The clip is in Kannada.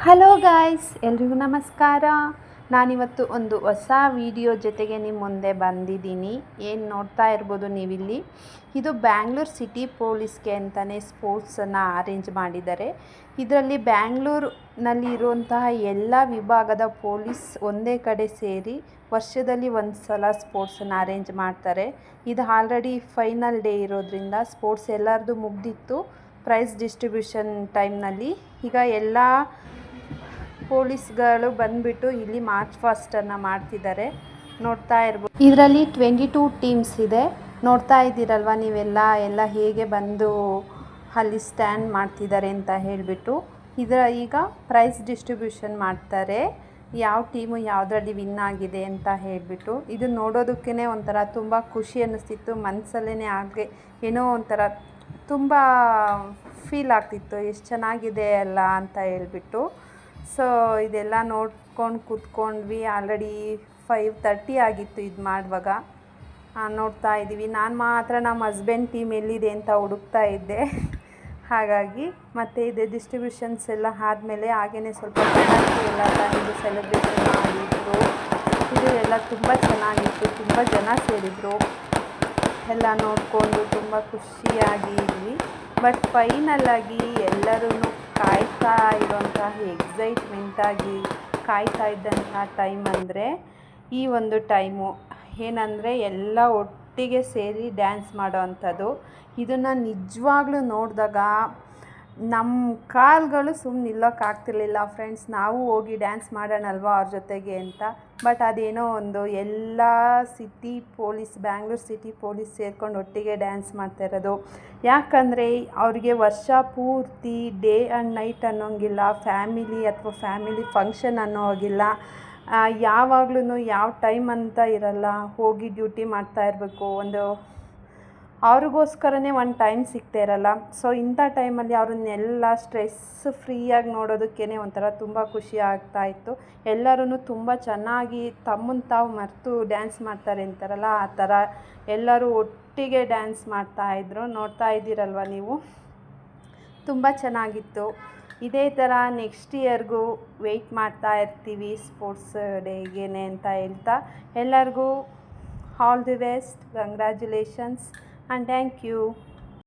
ಹಲೋ ಗಾಯ್ಸ್, ಎಲ್ರಿಗೂ ನಮಸ್ಕಾರ. ನಾನಿವತ್ತು ಒಂದು ಹೊಸ ವಿಡಿಯೋ ಜೊತೆಗೆ ನಿಮ್ಮ ಮುಂದೆ ಬಂದಿದ್ದೀನಿ. ಏನು ನೋಡ್ತಾ ಇರ್ಬೋದು ನೀವಿಲ್ಲಿ, ಇದು ಬ್ಯಾಂಗ್ಳೂರು ಸಿಟಿ ಪೊಲೀಸ್ಗೆ ಅಂತಲೇ ಸ್ಪೋರ್ಟ್ಸನ್ನು ಅರೇಂಜ್ ಮಾಡಿದ್ದಾರೆ. ಇದರಲ್ಲಿ ಬ್ಯಾಂಗ್ಳೂರಿನಲ್ಲಿ ಇರುವಂತಹ ಎಲ್ಲ ವಿಭಾಗದ ಪೊಲೀಸ್ ಒಂದೇ ಕಡೆ ಸೇರಿ ವರ್ಷದಲ್ಲಿ ಒಂದು ಸಲ ಸ್ಪೋರ್ಟ್ಸನ್ನು ಅರೇಂಜ್ ಮಾಡ್ತಾರೆ. ಇದು ಆಲ್ರೆಡಿ ಫೈನಲ್ ಡೇ ಇರೋದ್ರಿಂದ ಸ್ಪೋರ್ಟ್ಸ್ ಎಲ್ಲರದು ಮುಗ್ದಿತ್ತು. ಪ್ರೈಸ್ ಡಿಸ್ಟ್ರಿಬ್ಯೂಷನ್ ಟೈಮ್ನಲ್ಲಿ ಈಗ ಎಲ್ಲ ಪೊಲೀಸ್ಗಳು ಬಂದುಬಿಟ್ಟು ಇಲ್ಲಿ ಮಾರ್ಚ್ ಫಾಸ್ಟನ್ನು ಮಾಡ್ತಿದ್ದಾರೆ. ನೋಡ್ತಾ ಇರ್ಬೋದು, ಇದರಲ್ಲಿ 22 ಟೀಮ್ಸ್ ಇದೆ. ನೋಡ್ತಾ ಇದ್ದೀರಲ್ವ ನೀವೆಲ್ಲ ಹೇಗೆ ಬಂದು ಅಲ್ಲಿ ಸ್ಟ್ಯಾಂಡ್ ಮಾಡ್ತಿದ್ದಾರೆ ಅಂತ ಹೇಳಿಬಿಟ್ಟು. ಈಗ ಪ್ರೈಸ್ ಡಿಸ್ಟ್ರಿಬ್ಯೂಷನ್ ಮಾಡ್ತಾರೆ, ಯಾವ ಟೀಮು ಯಾವುದರಲ್ಲಿ ವಿನ್ ಆಗಿದೆ ಅಂತ ಹೇಳಿಬಿಟ್ಟು. ಇದು ನೋಡೋದಕ್ಕೇ ಒಂಥರ ತುಂಬ ಖುಷಿ ಅನ್ನಿಸ್ತಿತ್ತು. ಮನಸ್ಸಲ್ಲೇ ಹಾಗೆ ಏನೋ ಒಂಥರ ತುಂಬ ಫೀಲ್ ಆಗ್ತಿತ್ತು, ಎಷ್ಟು ಚೆನ್ನಾಗಿದೆ ಅಲ್ಲ ಅಂತ ಹೇಳ್ಬಿಟ್ಟು. ಸೊ ಇದೆಲ್ಲ ನೋಡ್ಕೊಂಡು ಕೂತ್ಕೊಂಡ್ವಿ. ಆಲ್ರೆಡಿ 5:30 ಆಗಿತ್ತು ಇದು ಮಾಡುವಾಗ. ನೋಡ್ತಾ ಇದ್ದೀವಿ. ನಾನು ಮಾತ್ರ ನಮ್ಮ ಹಸ್ಬೆಂಡ್ ಟೀಮ್ ಎಲ್ಲಿದೆ ಅಂತ ಹುಡುಕ್ತಾ ಇದ್ದೆ. ಹಾಗಾಗಿ ಮತ್ತು ಇದು ಡಿಸ್ಟ್ರಿಬ್ಯೂಷನ್ಸ್ ಎಲ್ಲ ಆದಮೇಲೆ ಹಾಗೇ ಸ್ವಲ್ಪ ಎಲ್ಲ ತಂದು ಸೆಲೆಬ್ರೇಷನ್ ಮಾಡಿದ್ರು. ಇದು ಎಲ್ಲ ತುಂಬ ಚೆನ್ನಾಗಿತ್ತು. ತುಂಬ ಜನ ಸೇರಿದರು. ಎಲ್ಲ ನೋಡಿಕೊಂಡು ತುಂಬ ಖುಷಿಯಾಗಿ ಇದ್ವಿ. ಬಟ್ ಫೈನಲಾಗಿ ಎಲ್ಲರೂ ಕಾಯ್ತಾ ಇರೋಂತಹ ಎಕ್ಸೈಟ್ಮೆಂಟಾಗಿ ಕಾಯ್ತಾ ಇದ್ದಂಥ ಟೈಮ್ ಅಂದರೆ ಈ ಒಂದು ಟೈಮು. ಏನಂದರೆ ಎಲ್ಲ ಒಟ್ಟಿಗೆ ಸೇರಿ ಡ್ಯಾನ್ಸ್ ಮಾಡೋ ಅಂಥದ್ದು. ಇದನ್ನು ನಿಜವಾಗ್ಲೂ ನೋಡಿದಾಗ ನಮ್ಮ ಕಾಲುಗಳು ಸುಮ್ಮನೆ ನಿಲ್ಲೋಕ್ಕಾಗ್ತಿರ್ಲಿಲ್ಲ. ಫ್ರೆಂಡ್ಸ್, ನಾವು ಹೋಗಿ ಡ್ಯಾನ್ಸ್ ಮಾಡೋಣಲ್ವ ಅವ್ರ ಜೊತೆಗೆ ಅಂತ. ಬಟ್ ಅದೇನೋ ಒಂದು ಎಲ್ಲ ಬ್ಯಾಂಗ್ಳೂರು ಸಿಟಿ ಪೊಲೀಸ್ ಸೇರ್ಕೊಂಡು ಒಟ್ಟಿಗೆ ಡ್ಯಾನ್ಸ್ ಮಾಡ್ತಾ ಇರೋದು. ಯಾಕಂದರೆ ಅವ್ರಿಗೆ ವರ್ಷ ಪೂರ್ತಿ ಡೇ ಆ್ಯಂಡ್ ನೈಟ್ ಅನ್ನೋಂಗಿಲ್ಲ, ಫ್ಯಾಮಿಲಿ ಫಂಕ್ಷನ್ ಅನ್ನೋ ಹಾಗಿಲ್ಲ. ಯಾವಾಗ್ಲೂ ಯಾವ ಟೈಮ್ ಅಂತ ಇರಲ್ಲ, ಹೋಗಿ ಡ್ಯೂಟಿ ಮಾಡ್ತಾ ಇರಬೇಕು. ಅವ್ರಿಗೋಸ್ಕರನೇ ಒಂದು ಟೈಮ್ ಸಿಗ್ತಾ ಇರಲ್ಲ. ಸೊ ಇಂಥ ಟೈಮಲ್ಲಿ ಅವ್ರನ್ನೆಲ್ಲ ಸ್ಟ್ರೆಸ್ ಫ್ರೀಯಾಗಿ ನೋಡೋದಕ್ಕೇ ಒಂಥರ ತುಂಬ ಖುಷಿ ಆಗ್ತಾಯಿತ್ತು. ಎಲ್ಲರೂ ತುಂಬ ಚೆನ್ನಾಗಿ ತಮ್ಮನ್ನು ತಾವು ಮರೆತು ಡ್ಯಾನ್ಸ್ ಮಾಡ್ತಾರೆ ಅಂತಾರಲ್ಲ, ಆ ಥರ ಎಲ್ಲರೂ ಒಟ್ಟಿಗೆ ಡ್ಯಾನ್ಸ್ ಮಾಡ್ತಾಯಿದ್ರು. ನೋಡ್ತಾ ಇದ್ದೀರಲ್ವ ನೀವು, ತುಂಬ ಚೆನ್ನಾಗಿತ್ತು. ಇದೇ ಥರ ನೆಕ್ಸ್ಟ್ ಇಯರ್ಗೂ ವೆಯ್ಟ್ ಮಾಡ್ತಾ ಇರ್ತೀವಿ ಸ್ಪೋರ್ಟ್ಸ್ ಡೇಗೆ ಅಂತ ಹೇಳ್ತಾ, ಎಲ್ಲರಿಗೂ all the best, congratulations and thank you.